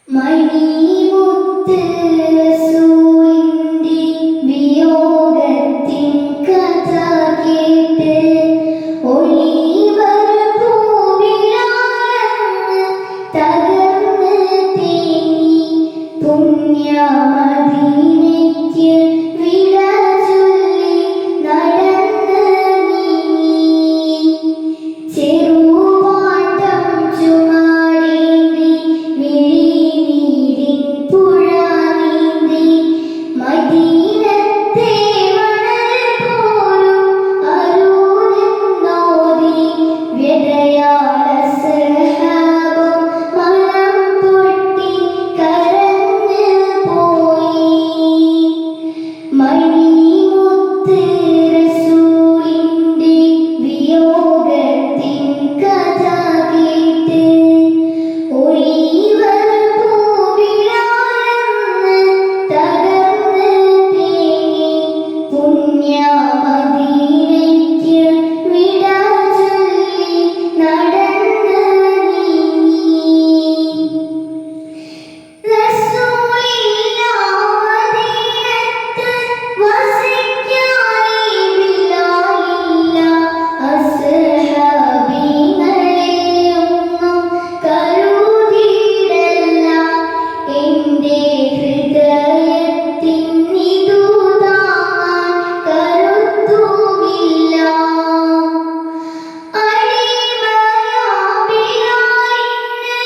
മണിമുത്ത് റസൂലിന്റെ വിയോഗത്തിൻ കഥ കേട്ട് ഒലിവർ പൂവിലായെന്ന് തകർന്ന് തേങ്ങി പുണ്യ മദീനയ്ക്ക് വിട ചൊല്ലി നടന്ന് നീങ്ങി ചെറുപാട്ടം ചുമടേന്തി മിഴിനീരിൻ പുഴ നീന്തി മദീനത്തെ മണൽ പോലും അരുതെന്നോതി വ്യതയാൽ അസ്ഹാബും മനം പൊട്ടി കരഞ്ഞ് പോയി. മണിമുത്ത് റസൂലിന്റെ വിയോഗത്തിൻ കഥ കേട്ട് ഒലിവർ പൂവിലായെന്ന് തകർന്ന് തേങ്ങി പുണ്യ മദീനയ്ക്ക് വിട ചൊല്ലി നടന്ന് നീങ്ങി. റസൂലില്ല മദീനത്ത് വസിക്കാനേ ബിലാലില്ല. അസ്ഹാബികളെയൊന്നും കരുതിയിടല്ല. എന്റെ ഹൃദയത്തിനിതു താങ്ങാൻ കരുത്തുമില്ല. അടിമയാം ബിലാലിന്